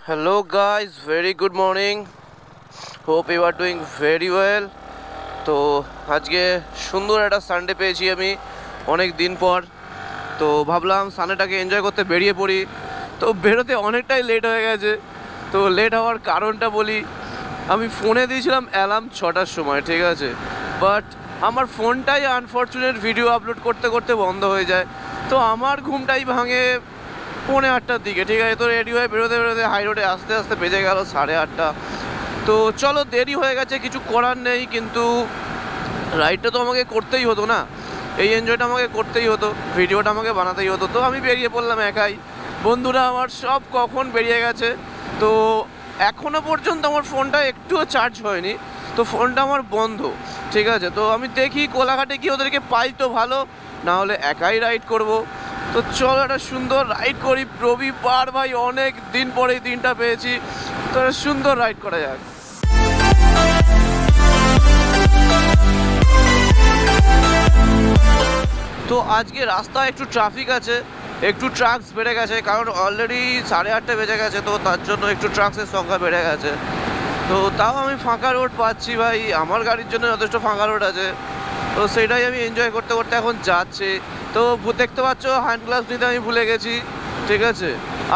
Hello guys, very good morning. Hope you are doing very well. তো আজকে সুন্দর একটা সানডে পেয়েছি আমি অনেক দিন পর। তো ভাবলাম সানডেটাকে এনজয় করতে বেরিয়ে পড়ি। তো বেরোতে অনেকটাই লেট হয়ে গেছে। তো লেট হওয়ার কারণটা বলি, আমি ফোনে দিয়েছিলাম অ্যালার্ম 6টার সময়, ঠিক আছে, বাট আমার ফোনটাই আনফরচুনেট ভিডিও আপলোড করতে করতে বন্ধ হয়ে যায়। তো আমার ঘুমটাই ভাঙে 7:45টার দিকে, ঠিক আছে। তো রেডি হয়ে বেরোতে বেরোতে হাই রোডে আস্তে আস্তে বেজে গেল 8:30। তো চলো, দেরি হয়ে গেছে, কিছু করার নেই, কিন্তু রাইডটা তো আমাকে করতেই হতো না, এই এনজয়টা আমাকে করতেই হতো, ভিডিওটা আমাকে বানাতেই হতো। তো আমি বেরিয়ে পড়লাম একাই। বন্ধুরা আমার সব কখন বেরিয়ে গেছে। তো এখনও পর্যন্ত আমার ফোনটা একটুও চার্জ হয়নি, তো ফোনটা আমার বন্ধ, ঠিক আছে। তো আমি দেখি কোলাঘাটে গিয়ে ওদেরকে পাই তো ভালো, না হলে একাই রাইড করব। তো চলো একটা সুন্দর রাইড করি। রবিবার ভাই, অনেক দিন পরে এই দিনটা পেয়েছি, তো একটা সুন্দর রাইড করা যাক। তো আজকে রাস্তায় একটু ট্রাফিক আছে, একটু ট্রাকস বেড়ে গেছে, কারণ অলরেডি 8:30 বেজে গেছে, তো তার জন্য একটু ট্রাক্সের সংখ্যা বেড়ে গেছে। তো তাও আমি ফাঁকা রোড পাচ্ছি ভাই, আমার গাড়ির জন্য যথেষ্ট ফাঁকা রোড আছে। তো সেটাই আমি এনজয় করতে করতে এখন যাচ্ছি। তো দেখতে পাচ্ছ হ্যান্ড গ্লাভস নিতে আমি ভুলে গেছি, ঠিক আছে।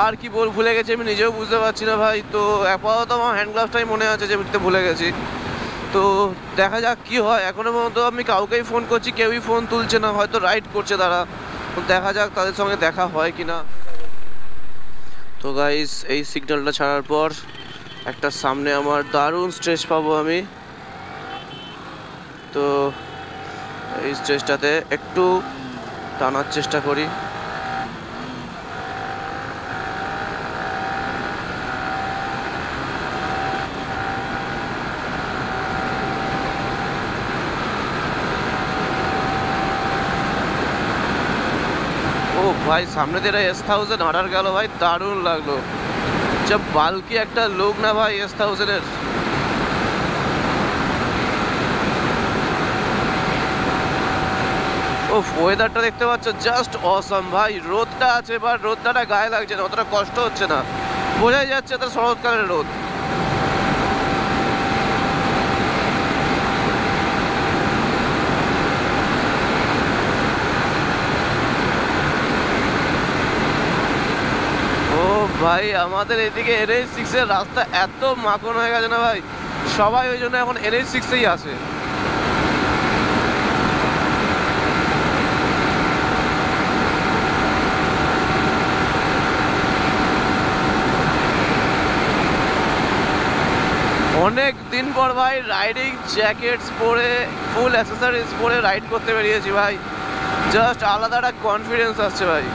আর কি ভুলে গেছি আমি নিজেও বুঝতে পারছি না ভাই। তো আপাতত আমার হ্যান্ড গ্লাভসটাই মনে আছে যে নিতে ভুলে গেছি। তো দেখা যাক কি হয়। এখনও পর্যন্ত আমি কাউকেই ফোন করছি, কেউই ফোন তুলছে না, হয়তো রাইড করছে তারা। দেখা যাক তাদের সঙ্গে দেখা হয় কি না। তো গাইস, এই সিগন্যালটা ছাড়ার পর একটা সামনে আমার দারুণ স্ট্রেচ পাবো আমি। তো এই স্ট্রেচটাতে একটু টানার চেষ্টা করি। ও ভাই, সামনে দিয়ে ZX10R গেল ভাই, দারুণ লাগলো। যা বালকি একটা লোক না ভাই S1000-এর। ও ওয়েদারটা দেখতে পাচ্ছ, জাস্ট অসাম ভাই। রোদটা আছে, বাট রোদটা গায়ে লাগছে না, অতটা কষ্ট হচ্ছে না, বোঝাই যাচ্ছে তার শরৎকালের রোদ। ও ভাই, আমাদের এদিকে NH6-এর রাস্তা এত মাখন হয়ে গেছে না ভাই, সবাই ওই জন্য এখন NH6-এই আসে। অনেক দিন পর ভাই রাইডিং জ্যাকেটস পরে, ফুল অ্যাসেসরিজ পরে রাইড করতে বেরিয়েছি ভাই। জাস্ট আলাদা একটা কনফিডেন্স আসছে ভাই।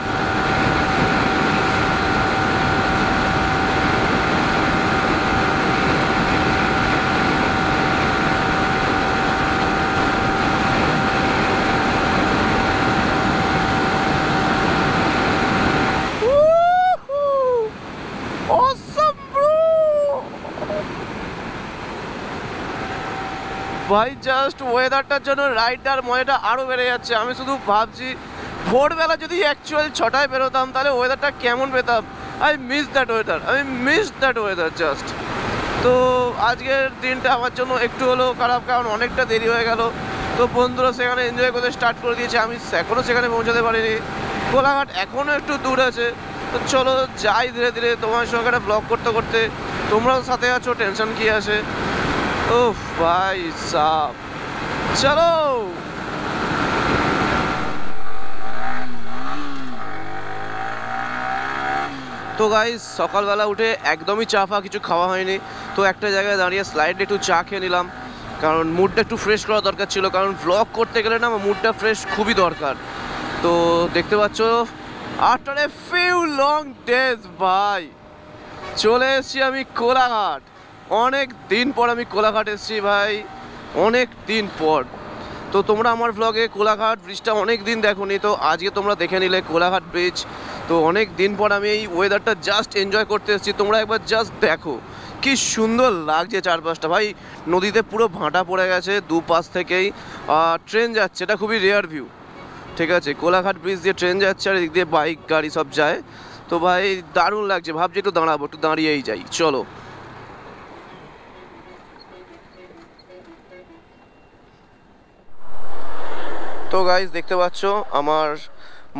ভাই জাস্ট ওয়েদারটার জন্য রাইডটার মজাটা আরও বেড়ে যাচ্ছে। আমি শুধু ভাবছি ভোরবেলা যদি অ্যাকচুয়াল 6টায় বেরোতাম তাহলে ওয়েদারটা কেমন পেতাম। I miss that weather just. তো আজকের দিনটা আমার জন্য একটু হলেও খারাপ, কারণ অনেকটা দেরি হয়ে গেল। তো বন্ধুরা সেখানে এনজয় করতে স্টার্ট করে দিয়েছে, আমি এখনও সেখানে পৌঁছাতে পারিনি। কোলাঘাট এখনও একটু দূর আছে। তো চলো যাই ধীরে ধীরে, তোমার সঙ্গে একটা ব্লগ করতে করতে। তোমরাও সাথে আছো, টেনশন কি আছে। ও ভাই সাব, চলো। তো গাইস, সকালবেলা উঠে একদমই চা ফা কিছু খাওয়া হয়নি। তো একটা জায়গায় দাঁড়িয়ে স্লাইডে একটু চা খেয়ে নিলাম, কারণ মুডটা একটু ফ্রেশ করা দরকার ছিল, কারণ ব্লগ করতে গেলে না আমার মুডটা ফ্রেশ খুবই দরকার। তো দেখতে পাচ্ছ after a few long days ভাই চলে এসেছি আমি কোলাঘাট। অনেক দিন পর আমি কোলাঘাট এসেছি ভাই, অনেক দিন পর। তো তোমরা আমার ব্লগে কোলাঘাট ব্রিজটা অনেক দিন দেখোনি, তো আজকে তোমরা দেখে নিলে কোলাঘাট ব্রিজ। তো অনেক দিন পর আমি এই ওয়েদারটা জাস্ট এনজয় করতে এসেছি। তোমরা একবার জাস্ট দেখো কি সুন্দর লাগছে চারপাশটা ভাই। নদীতে পুরো ভাঁটা পড়ে গেছে দুপাশ থেকেই, ট্রেন যাচ্ছে, এটা খুবই রেয়ার ভিউ, ঠিক আছে। কোলাঘাট ব্রিজ দিয়ে ট্রেন যাচ্ছে আর এদিক দিয়ে বাইক গাড়ি সব যায়। তো ভাই দারুণ লাগছে, ভাবছি একটু দাঁড়াবো, একটু দাঁড়িয়েই যাই, চলো। তো গাইস দেখতে পাচ্ছ আমার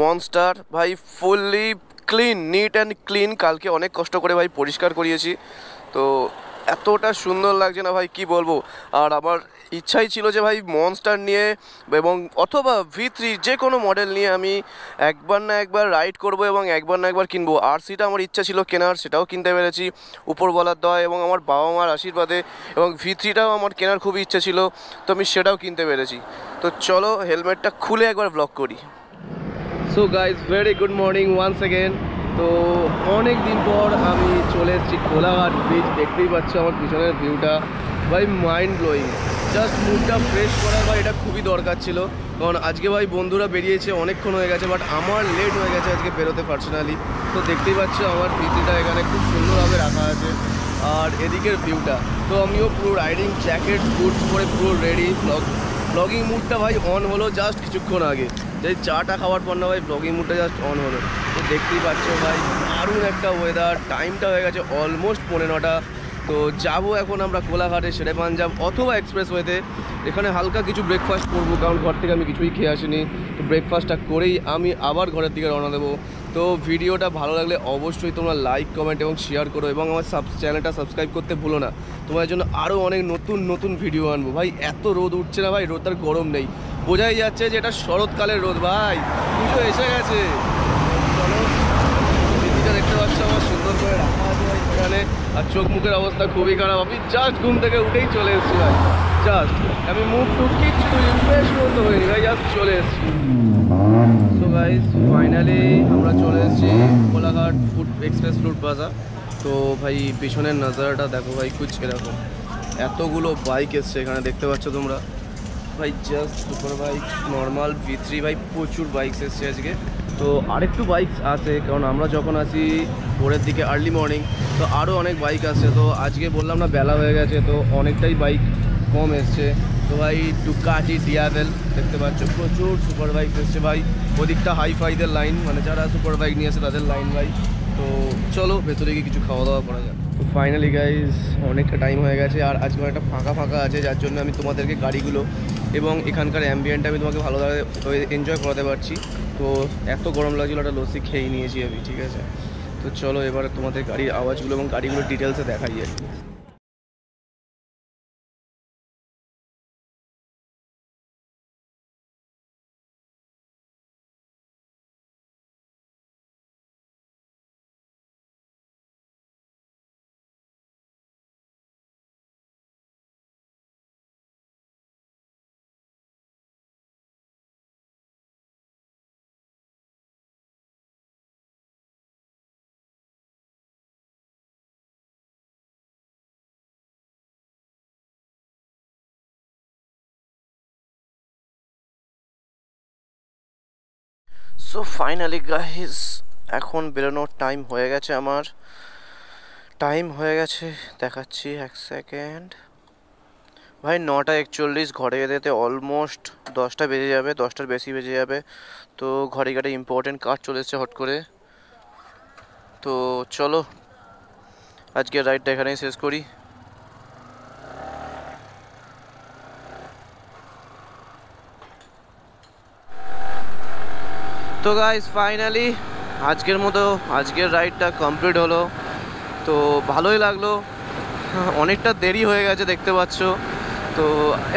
মনস্টার ভাই fully clean, neat and clean. কালকে অনেক কষ্ট করে ভাই পরিষ্কার করিয়েছি, তো এতটা সুন্দর লাগছে না ভাই কি বলবো। আর আমার ইচ্ছাই ছিল যে ভাই মনস্টার নিয়ে এবং অথবা V3 যে কোনো মডেল নিয়ে আমি একবার না একবার রাইড করব এবং একবার না একবার কিনবো। RC-টা আমার ইচ্ছা ছিল কেনার, সেটাও কিনতে পেরেছি উপরওয়ালার দয় এবং আমার বাবা মার আশীর্বাদে, এবং V3টাও আমার কেনার খুবই ইচ্ছা ছিল, তো আমি সেটাও কিনতে পেরেছি। তো চলো হেলমেটটা খুলে একবার ব্লগ করি। So guys very good morning once again. তো অনেক দিন পর আমি চলে এসেছি কোলাঘাট বিচ। দেখতেই পাচ্ছ আমার পিছনের ভিউটা, ভাই মাইন্ড ব্লোয়িং। জাস্ট মুডটা ফ্রেশ করার ভাই এটা খুবই দরকার ছিল, কারণ আজকে ভাই বন্ধুরা বেরিয়েছে অনেকক্ষণ হয়ে গেছে, বাট আমার লেট হয়ে গেছে আজকে বেরোতে পার্সোনালি। তো দেখতেই পাচ্ছ আমার পিচিটা এখানে খুব সুন্দরভাবে রাখা আছে, আর এদিকের ভিউটা। তো আমিও পুরো রাইডিং জ্যাকেট বুটস পরে পুরো রেডি। ব্লগিং মুডটা ভাই অন হলো জাস্ট কিছুক্ষণ আগে, যে চাটা খাওয়ার পর না ভাই ব্লগিং মুডটা জাস্ট অন হলো। তো দেখতেই পাচ্ছ ভাই দারুণ একটা ওয়েদার, টাইমটা হয়ে গেছে অলমোস্ট 9:30। তো যাবো এখন আমরা কোলাঘাটে শেরে পাঞ্জাব অথবা এক্সপ্রেসওয়েতে। এখানে হালকা কিছু ব্রেকফাস্ট করবো, কারণ ঘর থেকে আমি কিছুই খেয়ে আসিনি। তো ব্রেকফাস্টটা করেই আমি আবার ঘরের দিকে রওনা দেবো। তো ভিডিওটা ভালো লাগলে অবশ্যই তোমরা লাইক কমেন্ট এবং শেয়ার করো, এবং আমার চ্যানেলটা সাবস্ক্রাইব করতে ভুলো না। তোমার জন্য আরও অনেক নতুন নতুন ভিডিও আনবো। ভাই এত রোদ উঠছে না ভাই, রোদ আর গরম নেই, বোঝাই যাচ্ছে যে এটা শরৎকালের রোদ ভাই, পুজো এসে গেছে। চলো দিদিটা দেখতে পাচ্ছ আমার সুন্দর করে রাখা আছে ভাই সেখানে, আর চোখ মুখের অবস্থা খুবই খারাপ। আমি জাস্ট ঘুম থেকে উঠেই চলে এসেছি ভাই, জাস্ট আমি মুখ টুক কিচ্ছু রিফ্রেশ করতে হয়নি ভাই, জাস্ট চলে এসেছি। সো গাইজ ফাইনালি আমরা চলে এসেছি কোলাঘাট এক্সপ্রেস ফ্রুট প্লাজা। তো ভাই পিছনের নজারাটা দেখো ভাই কুছ এরকম, এতগুলো বাইক এসছে এখানে দেখতে পাচ্ছ তোমরা ভাই, just super bike, normal V3 ভাই, প্রচুর বাইকস এসছে আজকে। তো আরেকটু বাইকস আছে, কারণ আমরা যখন আসি ভোরের দিকে আর্লি মর্নিং, তো আরও অনেক বাইক আসছে। তো আজকে বললাম না বেলা হয়ে গেছে, তো অনেকটাই বাইক কম এসছে। তো ভাই ডুকাটি ডিয়াভেল দেখতে পাচ্ছ, প্রচুর সুপার বাইক এসছে ভাই। ওদিকটা হাইফাইদের লাইন, মানে যারা সুপার বাইক নিয়ে আসে তাদের লাইন ভাই। তো চলো ভেতরে গিয়ে কিছু খাওয়া দাওয়া করা যাক। তো ফাইনালি গাইজ অনেকটা টাইম হয়ে গেছে, আর আজকে অনেকটা ফাঁকা ফাঁকা আছে, যার জন্য আমি তোমাদেরকে গাড়িগুলো এবং এখানকার অ্যাম্বিয়েন্টটা আমি তোমাকে ভালোভাবে এনজয় করাতে পারছি। তো এত গরম লাগছিলো, একটা লস্যি খেয়ে নিয়েছি আমি, ঠিক আছে। তো চলো এবার তোমাদের গাড়ির আওয়াজগুলো এবং গাড়িগুলোর ডিটেলসে দেখাই আর কি। সো ফাইনালি গাইজ এখন বেরোনোর টাইম হয়ে গেছে, আমার টাইম হয়ে গেছে, দেখাচ্ছি এক সেকেন্ড ভাই, 9:41। ঘরে যেতে অলমোস্ট 10টা বেজে যাবে, 10টার বেশি বেজে যাবে। তো ঘরে একটা ইম্পর্টেন্ট কাজ চলে এসেছে হট করে। তো চলো আজকের রাইডটা এখানেই শেষ করি। তো গাইস ফাইনালি আজকের মতো আজকের রাইডটা কমপ্লিট হলো। তো ভালোই লাগলো, অনেকটা দেরি হয়ে গেছে দেখতে পাচ্ছ। তো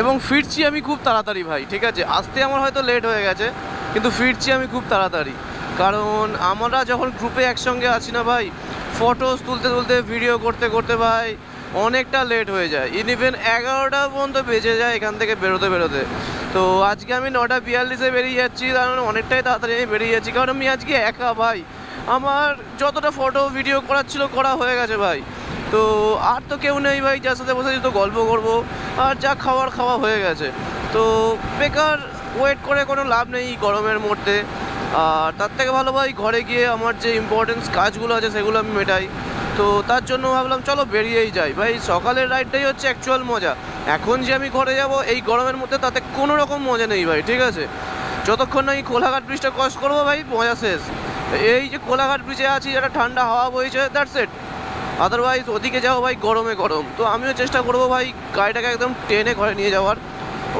এবং ফিরছি আমি খুব তাড়াতাড়ি ভাই, ঠিক আছে, আসতে আমার হয়তো লেট হয়ে গেছে, কিন্তু ফিরছি আমি খুব তাড়াতাড়ি, কারণ আমরা যখন গ্রুপে একসঙ্গে আছি না ভাই, ফটোস তুলতে তুলতে ভিডিও করতে করতে ভাই অনেকটা লেট হয়ে যায়, ইভেন 11টা পর্যন্ত বেজে যায় এখান থেকে বেরোতে বেরোতে। তো আজকে আমি 9:42-এ বেরিয়ে যাচ্ছি, কারণ অনেকটাই তাড়াতাড়ি আমি বেরিয়ে যাচ্ছি, কারণ আমি আজকে একা ভাই, আমার যতটা ফটো ভিডিও করার ছিল করা হয়ে গেছে ভাই। তো আর তো কেউ নেই ভাই যার সাথে বসে তো গল্প করবো, আর যা খাওয়ার খাওয়া হয়ে গেছে। তো বেকার ওয়েট করে কোনো লাভ নেই গরমের মধ্যে, আর তার থেকে ভালো ভাই ঘরে গিয়ে আমার যে ইম্পর্টেন্স কাজগুলো আছে সেগুলো আমি মেটাই। তো তার জন্য ভাবলাম চলো বেরিয়েই যাই ভাই, সকালের রাইডটাই হচ্ছে অ্যাকচুয়াল মজা। এখন যে আমি ঘরে যাব এই গরমের মধ্যে তাতে কোনো রকম মজা নেই ভাই, ঠিক আছে। যতক্ষণ না এই কোলাঘাট ব্রিজটা ক্রস করবো ভাই মজা শেষ। এই যে কোলাঘাট ব্রিজে আছি, একটা ঠান্ডা হাওয়া বইছে, দ্যাটস ইট। আদারওয়াইজ ওদিকে যাও ভাই গরমে গরম। তো আমিও চেষ্টা করবো ভাই গাড়িটাকে একদম টেনে ঘরে নিয়ে যাওয়ার।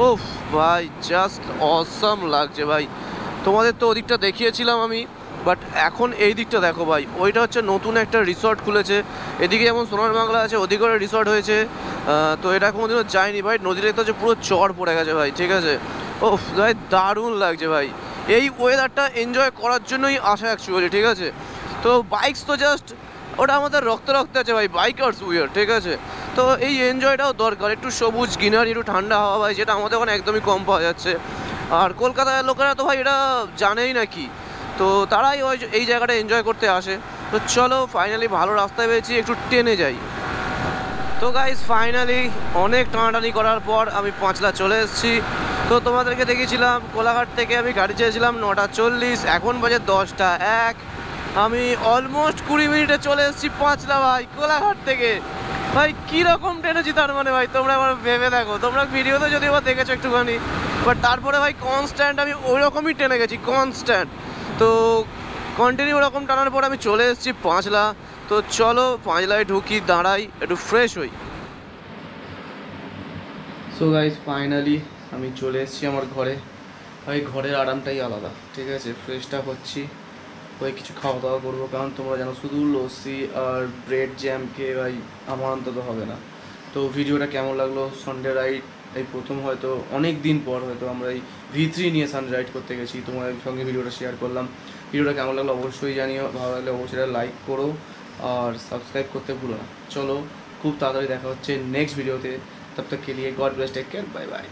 ওফ ভাই জাস্ট অসাম লাগছে ভাই। তোমাদের তো ওদিকটা দেখিয়েছিলাম আমি, বাট এখন এই দিকটা দেখো ভাই। ওইটা হচ্ছে নতুন একটা রিসর্ট খুলেছে, এদিকে যেমন সোনার বাংলা আছে ওদিকে রিসর্ট হয়েছে। তো এটা কোনোদিনও যায়নি ভাই। নদীতে তো হচ্ছে পুরো চর পড়ে গেছে ভাই, ঠিক আছে। ওফ ভাই দারুণ লাগছে ভাই। এই ওয়েদারটা এনজয় করার জন্যই আসা অ্যাকচুয়ালি, ঠিক আছে। তো বাইকস তো জাস্ট ওটা আমাদের রক্তে রক্তে আছে ভাই, বাইকার্স উইয়ার, ঠিক আছে। তো এই এনজয়টাও দরকার, একটু সবুজ গ্রিনারি, একটু ঠান্ডা হাওয়া ভাই, যেটা আমাদের ওখানে একদমই কম পাওয়া যাচ্ছে। আর কলকাতার লোকেরা তো ভাই এটা জানেই না কি, তো তারাই ওই এই জায়গাটা এনজয় করতে আসে। তো চলো ফাইনালি ভালো রাস্তায় পেয়েছি, একটু টেনে যাই। তো গাইস ফাইনালি অনেক টানাটানি করার পর আমি পাঁচলা চলে এসেছি। তো তোমাদেরকে দেখিয়েছিলাম কোলাঘাট থেকে আমি গাড়ি চেয়েছিলাম 9:40, এখন বাজে 10:01। আমি অলমোস্ট 20 মিনিটে চলে এসেছি পাঁচলা ভাই, কোলাঘাট থেকে। ভাই কীরকম টেনেছি তার মানে ভাই, তোমরা একবার ভেবে দেখো। তোমরা ভিডিওতে যদিও বা দেখেছো একটুখানি, বাট তারপরে ভাই কনস্ট্যান্ট আমি ওই রকমই টেনে গেছি, কনস্ট্যান্ট। তো কন্টিনিউ ওরকম টানার পর আমি চলে এসেছি পাঁচলা। তো চলো পাঁচলায় ঢুকি, দাঁড়াই, একটু ফ্রেশ হই। সো গাইস ফাইনালি আমি চলে এসেছি আমার ঘরে। ভাই ঘরের আরামটাই আলাদা, ঠিক আছে। ফ্রেশটা হচ্ছি, ওই কিছু খাওয়া দাওয়া করবো, কারণ তোমরা জানো শুধু লস্যি আর ব্রেড জ্যাম খেয়ে ভাই আমার অন্তত হবে না। তো ভিডিওটা কেমন লাগলো, সানডে রাইড এই প্রথম, হয়তো অনেক দিন পর হয়তো আমরা এই V3 নিয়ে সানডে রাইড করতে গেছি, তোমাদের সঙ্গে ভিডিওটা শেয়ার করলাম। ভিডিওটা কেমন লাগলো অবশ্যই জানিও, ভালো লাগলে অবশ্যই লাইক করো আর সাবস্ক্রাইব করতে ভুলো না। চলো খুব তাড়াতাড়ি দেখা হচ্ছে নেক্সট ভিডিওতে, তব তক কে লিয়ে God bless, take care, bye by.